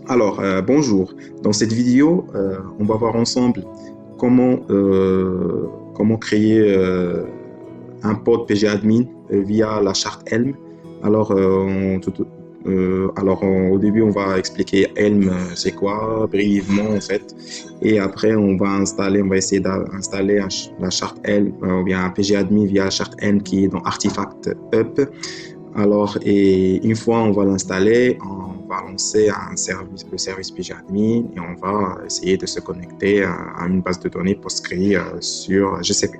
Alors, bonjour. Dans cette vidéo, on va voir ensemble comment, comment créer un pod PGAdmin via la charte Helm. Alors, au début, on va expliquer Helm, c'est quoi, brièvement en fait. Et après, on va essayer d'installer la charte Helm, ou bien un PGAdmin via la charte Helm qui est dans Artifact Up. Alors, et une fois on va l'installer, on va lancer le service PGAdmin et on va essayer de se connecter à une base de données PostgreSQL sur GCP.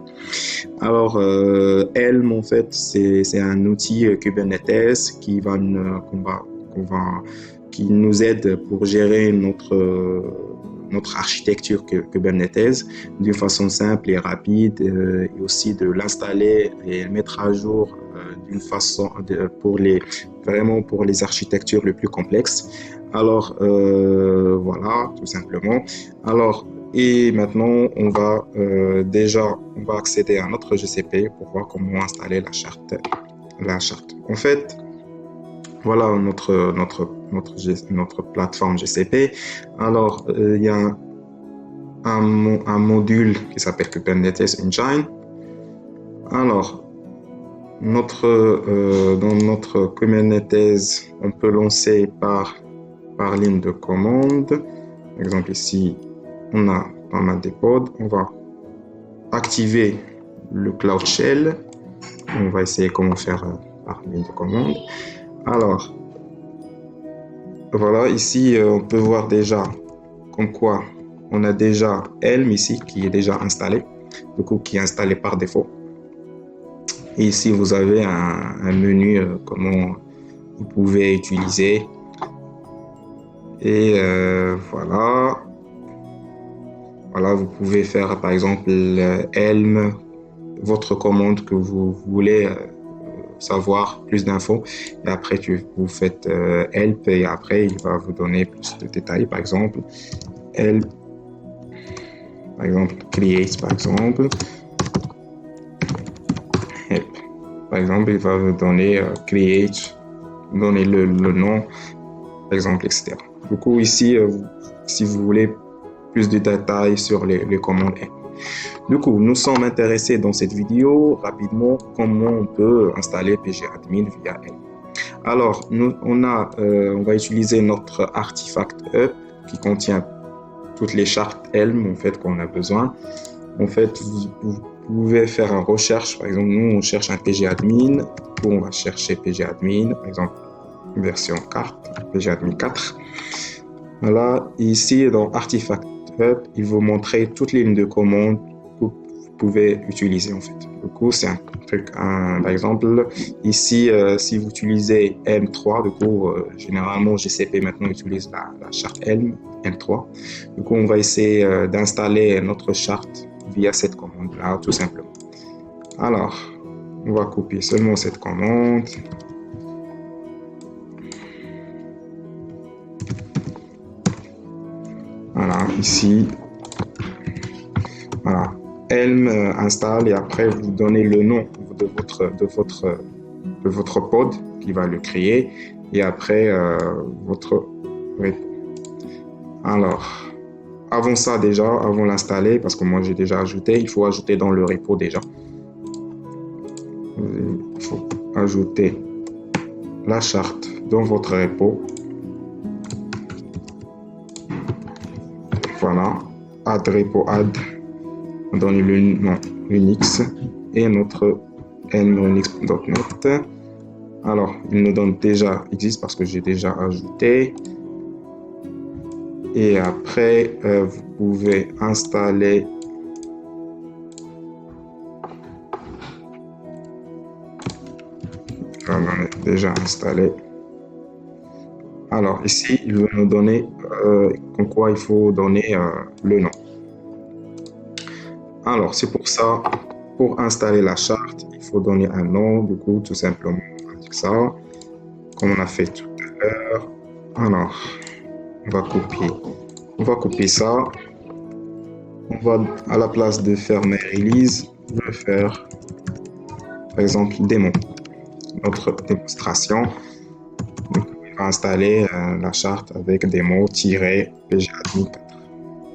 Alors, Helm, en fait, c'est un outil Kubernetes qui nous aide pour gérer notre architecture Kubernetes d'une façon simple et rapide, et aussi de l'installer et le mettre à jour d'une façon vraiment pour les architectures les plus complexes. Alors, voilà, tout simplement. Alors, et maintenant, on va accéder à notre GCP pour voir comment installer la charte. En fait, voilà notre plateforme GCP. Alors, il y a un module qui s'appelle Kubernetes Engine. Alors, dans notre Kubernetes, on peut lancer par ligne de commande. Par exemple, ici, on a pas mal de pods. On va activer le Cloud Shell. On va essayer comment faire par ligne de commande. Alors, voilà, ici, on peut voir déjà comme quoi on a déjà Helm ici qui est déjà installé, du coup qui est installé par défaut. Et ici, vous avez un menu comment vous pouvez utiliser. Et voilà. Voilà, vous pouvez faire par exemple Helm, votre commande que vous voulez savoir plus d'infos. Et après, vous faites help et après, il va vous donner plus de détails. Par exemple, help, par exemple, create, par exemple. Help. Par exemple, il va vous donner create, donner le nom, par exemple, etc. Du coup, ici, si vous voulez plus de détails sur les commandes help. Du coup, nous sommes intéressés dans cette vidéo rapidement comment on peut installer PGAdmin via Helm. Alors, on va utiliser notre Artifact Up qui contient toutes les chartes Helm en fait qu'on a besoin. En fait, vous pouvez faire une recherche. Par exemple, nous on cherche un PGAdmin, on va chercher PGAdmin, par exemple version 4, PGAdmin 4. Voilà, ici dans Artifact Up, il vous montrer toutes les lignes de commande que vous pouvez utiliser en fait. Du coup, c'est un truc, par exemple, ici, si vous utilisez M3, du coup, généralement GCP maintenant utilise la charte Helm, M3. Du coup, on va essayer d'installer notre charte via cette commande-là, tout simplement. Alors, on va copier seulement cette commande. Voilà, ici, voilà, Helm installe et après vous donnez le nom de votre pod qui va le créer et après votre repo. Alors, avant ça déjà, avant l'installer, parce que moi j'ai déjà ajouté, il faut ajouter dans le repo déjà. Il faut ajouter la charte dans votre repo. Voilà, add repo add, on donne le nom Unix et notre helm-unix.net. Alors, il nous donne déjà existe parce que j'ai déjà ajouté. Et après, vous pouvez installer voilà, déjà installé. Alors ici, il veut nous donner comme quoi il faut donner le nom. Alors c'est pour ça, pour installer la charte, il faut donner un nom, du coup tout simplement avec ça, comme on a fait tout à l'heure. Alors, on va copier ça. On va, à la place de faire mes release, on va faire par exemple démon, notre démonstration. Donc, va installer la charte avec des mots -pgadmin 4.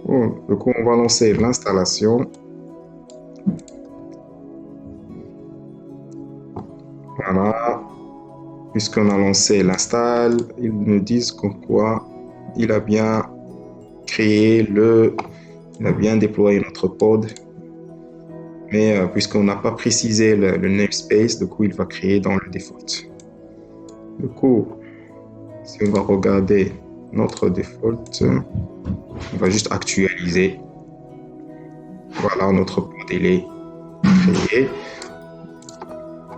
Bon, du coup, on va lancer l'installation. Voilà. Puisqu'on a lancé l'install, ils nous disent comme quoi il a bien il a bien déployé notre pod. Mais puisqu'on n'a pas précisé le namespace, du coup, il va créer dans le default. Du coup, si on va regarder notre default, on va juste actualiser. Voilà, notre pod, il est créé.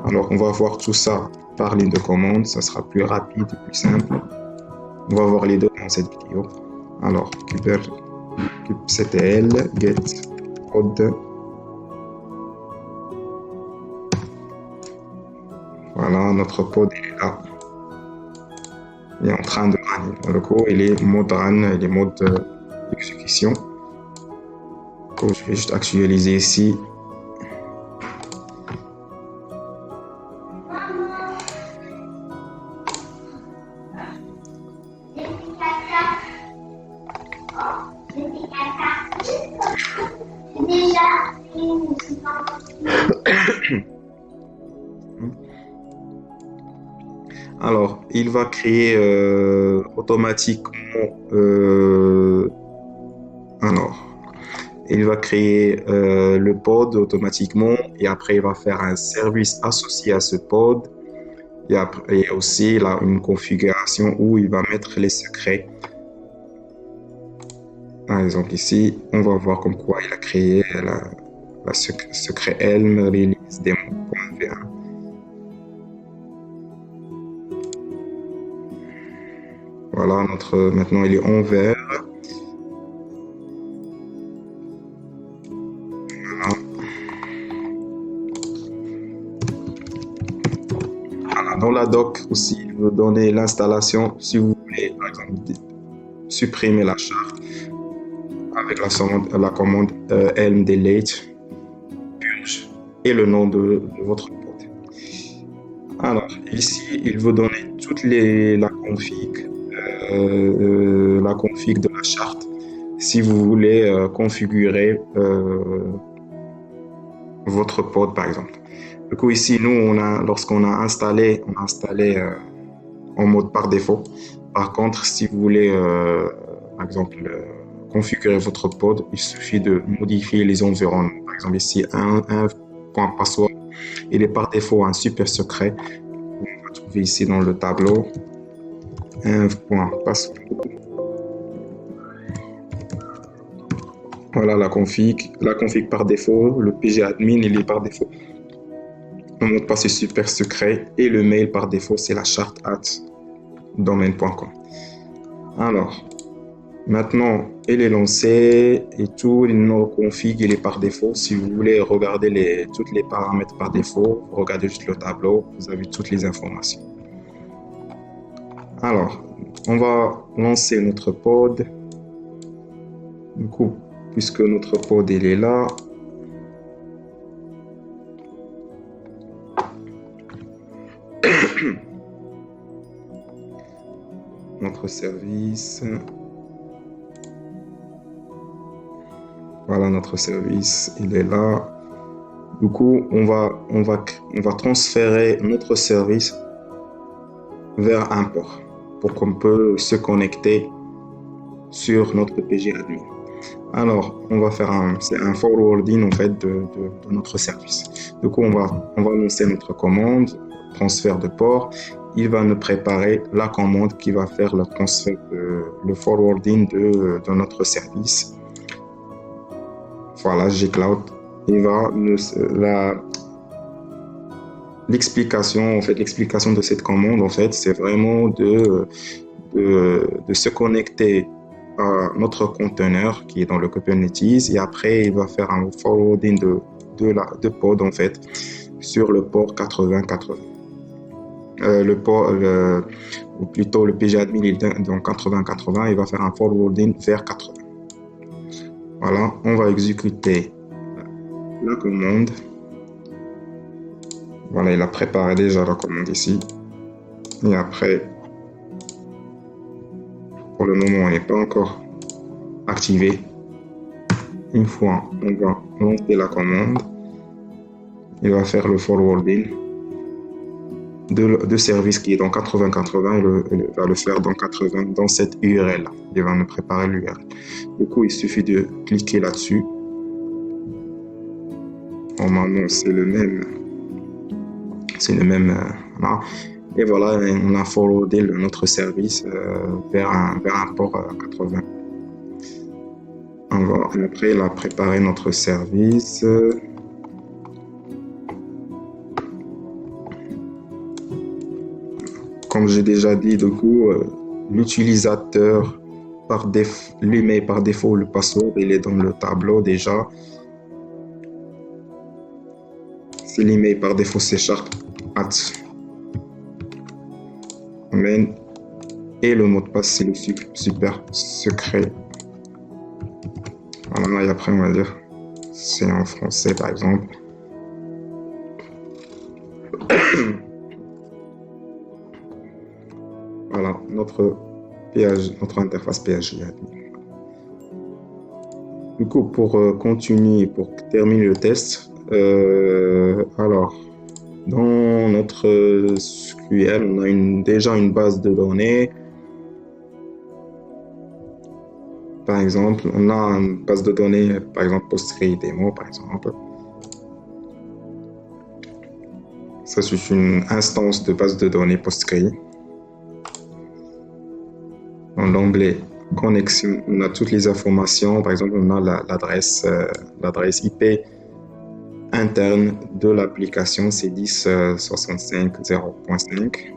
Alors, on va voir tout ça par ligne de commande. Ça sera plus rapide et plus simple. On va voir les deux dans cette vidéo. Alors, kubectl get pod. Voilà, notre pod, il est là. Il est en train de run. Le coup, il est mode run, il est mode exécution. Donc, je vais juste actualiser ici. Alors, il va créer automatiquement. Il va créer le pod automatiquement et après il va faire un service associé à ce pod. Et aussi, il a une configuration où il va mettre les secrets. Par exemple, ici, on va voir comme quoi il a créé la secret Helm release demo.v1. Voilà, maintenant il est en vert. Voilà. Dans la doc aussi, il veut donner l'installation. Si vous voulez, par exemple, supprimer la charte avec la commande helm delete, purge et le nom de votre pod. Alors, ici, il veut donner toute la config de la charte si vous voulez configurer votre pod, par exemple. Du coup, ici, nous, lorsqu'on a installé, en mode par défaut. Par contre, si vous voulez, par exemple, configurer votre pod, il suffit de modifier les environnements. Par exemple, ici, un point password, il est par défaut un super secret. On va trouver ici dans le tableau un point password. Voilà la config par défaut, le pgadmin il est par défaut. Le mot de passe est super secret et le mail par défaut c'est la charte @domaine.com. Alors, maintenant il est lancé et tout nos config il est par défaut. Si vous voulez regarder tous les paramètres par défaut, regardez juste le tableau, vous avez toutes les informations. Alors, on va lancer notre pod. Du coup, puisque notre pod il est là, notre service, voilà notre service, il est là. Du coup, on va transférer notre service vers un port pour qu'on peut se connecter sur notre pgadmin. Alors, on va faire un forwarding en fait de notre service. Du coup, on va lancer notre commande, transfert de port. Il va nous préparer la commande qui va faire le transfert, le forwarding de notre service. Voilà, Gcloud. Il va l'explication de cette commande en fait, c'est vraiment de se connecter à notre conteneur qui est dans le Kubernetes et après il va faire un forwarding de pod en fait sur le port 8080. Ou plutôt le pgadmin il est dans 8080, il va faire un forwarding vers 80. Voilà, on va exécuter la commande. Voilà, il a préparé déjà la commande ici. Et après, le moment n'est pas encore activé. Une fois on va lancer la commande, il va faire le forwarding de service qui est dans 8080, il va le faire dans 80 dans cette URL là. Il va nous préparer l'URL. Du coup, il suffit de cliquer là-dessus. Normalement, c'est le même. Voilà. Et voilà, on a forwardé notre service vers un port 80. Après, il a préparé notre service. Comme j'ai déjà dit, du coup, l'utilisateur, lui met par défaut le password, il est dans le tableau déjà. C'est l'email par défaut, c'est @. Et le mot de passe, c'est le super secret. Voilà, et après, on va dire, c'est en français, par exemple. Voilà, notre interface PHP. Du coup, pour continuer, pour terminer le test, alors, dans notre SQL, on a déjà une base de données. Par exemple, on a une base de données, par exemple, PostgreDemo, par exemple. Ça, c'est une instance de base de données Postgre. Dans l'onglet connexion, on a toutes les informations. Par exemple, on a l'adresse IP interne de l'application, c'est 10.65.0.5.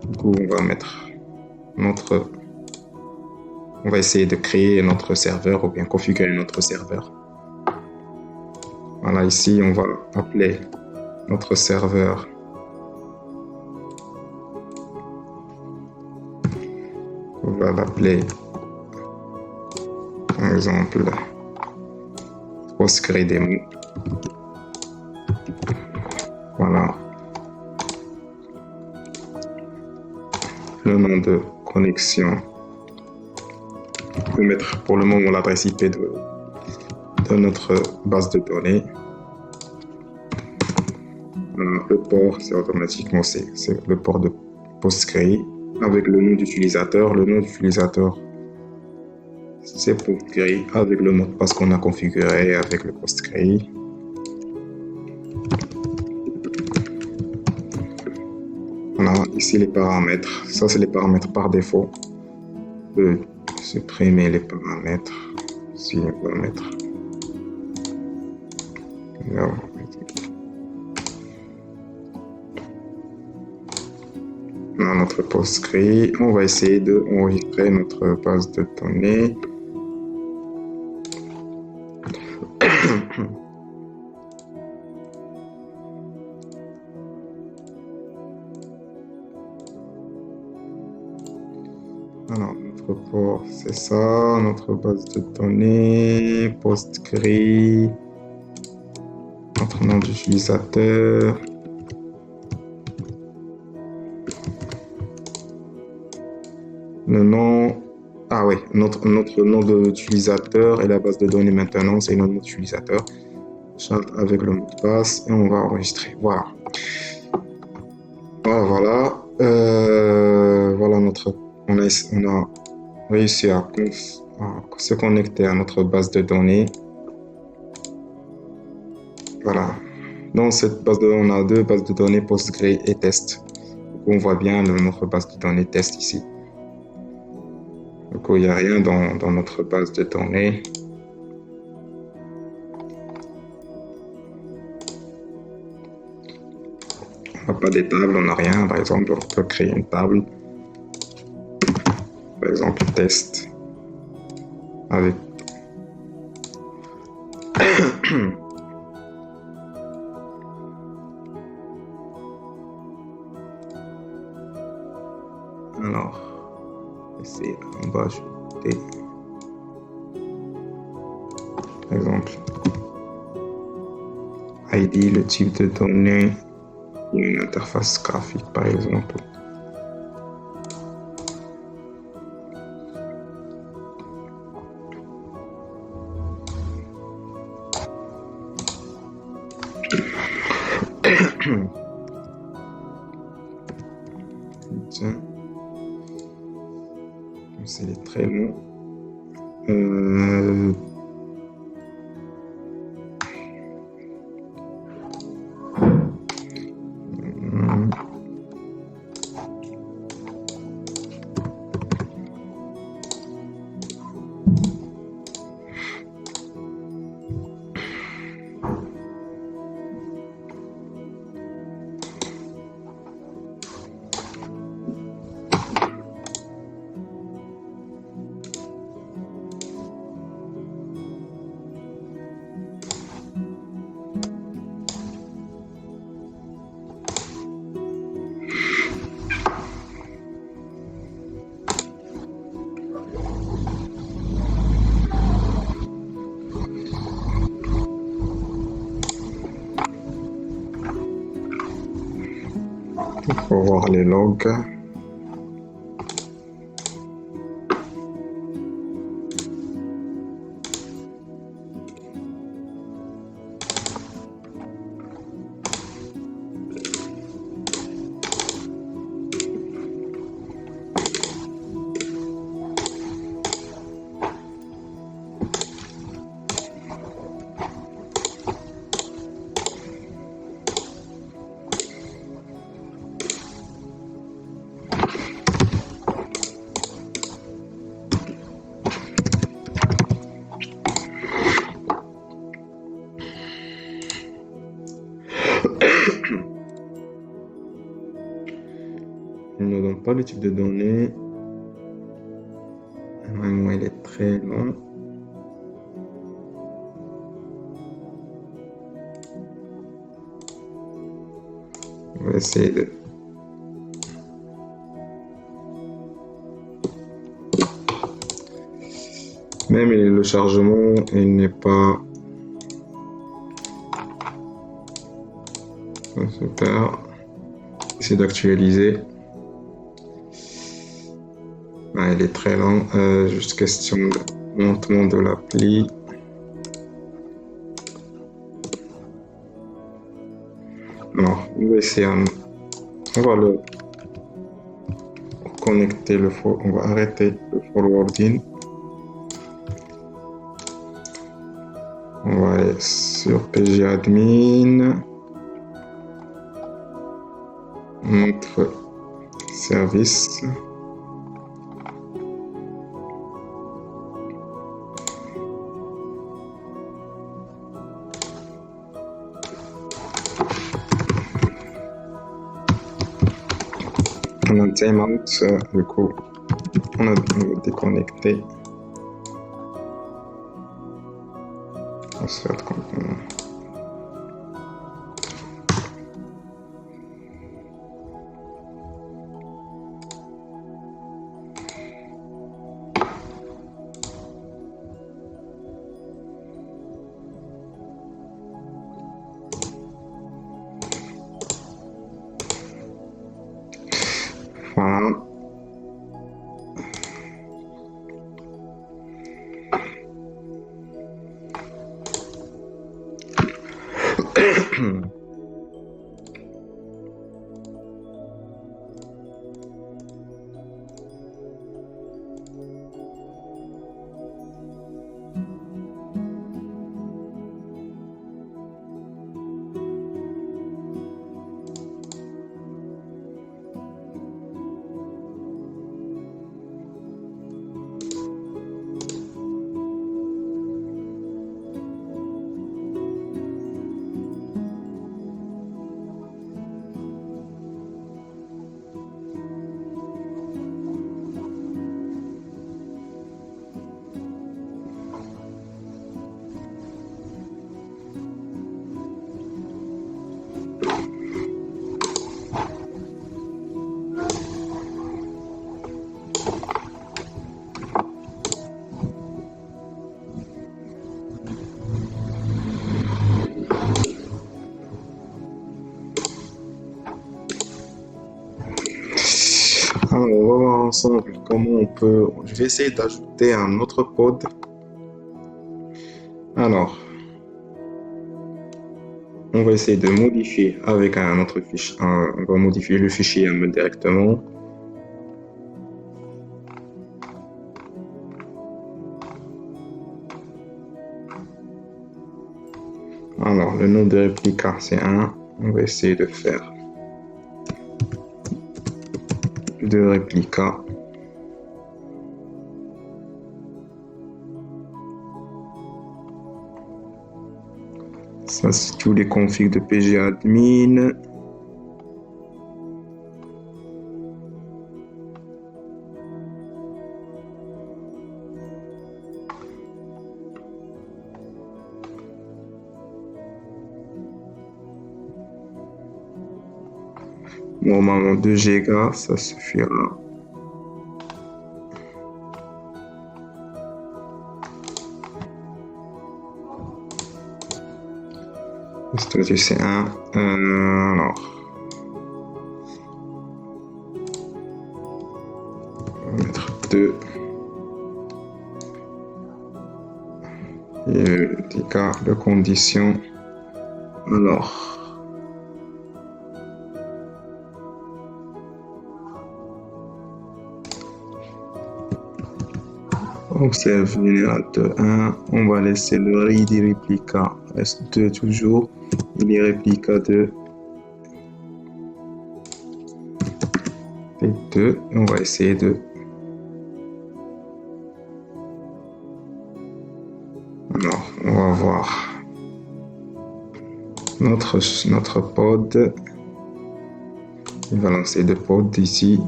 Du coup, on va essayer de créer notre serveur ou bien configurer notre serveur. Voilà, ici, on va appeler notre serveur. On va l'appeler, par exemple, PostgreDemo. Voilà. Le nom de connexion. On peut mettre pour le moment l'adresse IP de notre base de données. Le port, c'est automatiquement c'est le port de Postgre avec le nom d'utilisateur. Le nom d'utilisateur, c'est Postgre avec le mot de passe qu'on a configuré avec le Postgre. Voilà, ici les paramètres. Ça, c'est les paramètres par défaut. On peut supprimer les paramètres. Si on va mettre. Là, on a notre Postgre. On va essayer d'enregistrer notre base de données. Alors, notre port, c'est ça, notre base de données, Postgre, notre nom d'utilisateur. Le nom, notre nom d'utilisateur et la base de données maintenant, c'est notre nom d'utilisateur. Charte avec le mot de passe et on va enregistrer. Voilà. Voilà. On a réussi à se connecter à notre base de données. Voilà. Dans cette base de données, on a deux bases de données Postgre et test. Donc, on voit bien notre base de données test ici. Donc, il n'y a rien dans notre base de données. On n'a pas des tables, on n'a rien. Par exemple, on peut créer une table. Par exemple, test avec alors, ici, on va ajouter par exemple ID, le type de données, une interface graphique par exemple. Tiens, c'est très long. Euh, Faut voir les logs. Il ne donne pas le type de données. Vraiment, il est très long. On va essayer de... Même le chargement, il n'est pas... Super. Essayer d'actualiser. Ah, il est très lent. Juste question de montement de l'appli. Alors, on va essayer. On va le connecter. On va arrêter le forwarding. On va aller sur pgadmin. Notre service. On a timeout, du coup, on va déconnecter. On se fait complètement. Voilà. Alors, on va voir ensemble comment on peut... Je vais essayer d'ajouter un autre code. Alors, on va essayer de modifier avec un autre fichier. On va modifier le fichier YAML directement. Alors, le nom de réplica, c'est 1. On va essayer de faire de réplica. Ça, c'est tous les configs de pgadmin. Normalement 2 Go, ça suffira. Le statut c'est 1. Alors. On va mettre 2. Et le cas de condition. Alors. Observe générateur 1, on va laisser le read réplica S2 toujours, et les réplica de T2, on va essayer de alors on va voir notre pod, il va lancer 2 pods ici.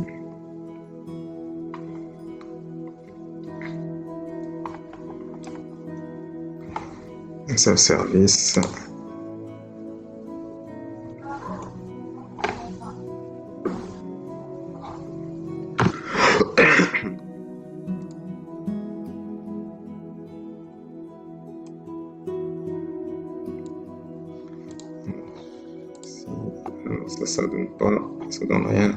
Self-service. Ça donne pas, ça donne rien.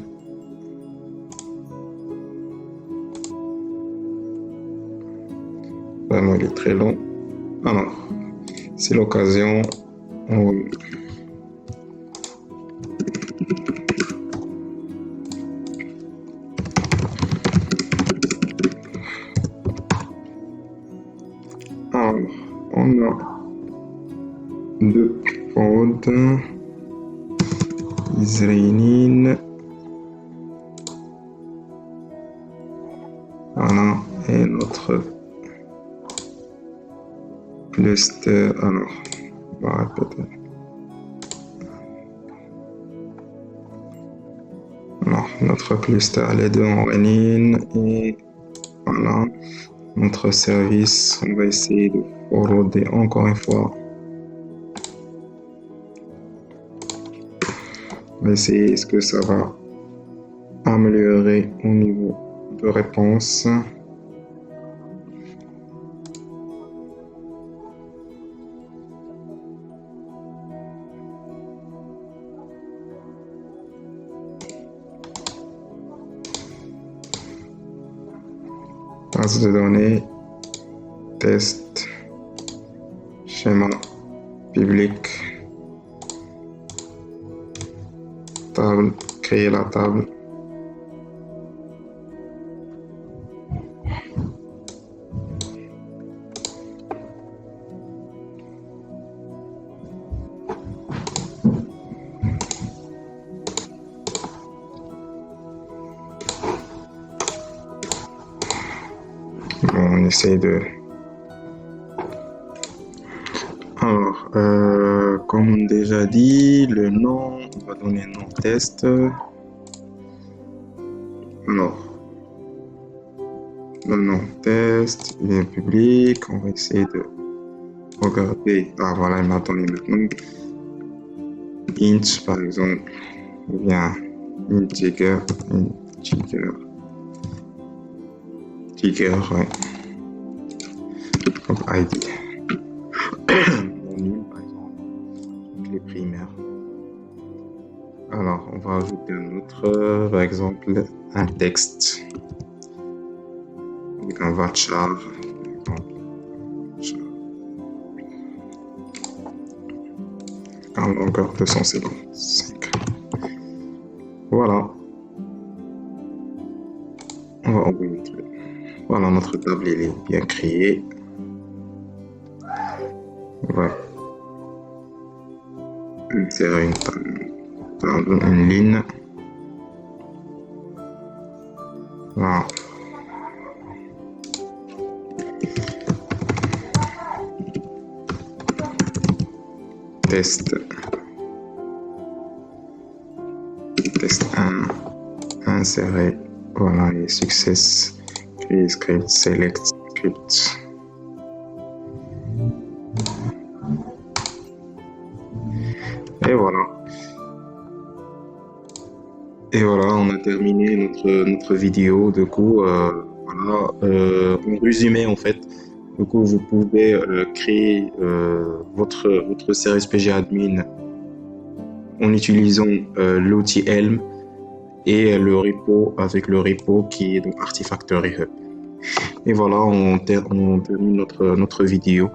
Vraiment, il est très long. Alors, c'est l'occasion. Alors, on a 2 pods. Israélien. Voilà, et notre cluster. Alors, on va répéter. Alors, notre cluster, les 2 en ligne, et voilà, notre service, on va essayer de forwarder encore une fois. On va essayer, est-ce que ça va améliorer au niveau de réponse. Base de données, test, schéma, public, table, créer la table. On essaye de... Alors, comme déjà dit, le nom, on va donner un nom test. Alors, le nom test, il est public. On va essayer de regarder. Ah voilà, il m'a donné maintenant. Int par exemple, ou bien integer, ouais. Donc ID. Mon par exemple, les primaires. Alors, on va ajouter un autre, par exemple, un texte. Donc, un varchar. Un encore 255. Voilà. On va envoyer notre... Voilà, notre table elle est bien créée. On va insérer une ligne. Voilà. Test 1 insérer, voilà, et success, create script, select script. Et voilà. Et voilà, on a terminé notre vidéo. Du coup, voilà, en résumé, en fait, du coup, vous pouvez créer votre service PG Admin en utilisant l'outil Helm et le repo avec le repo qui est dans Artifactory Hub. Et voilà, on termine notre vidéo.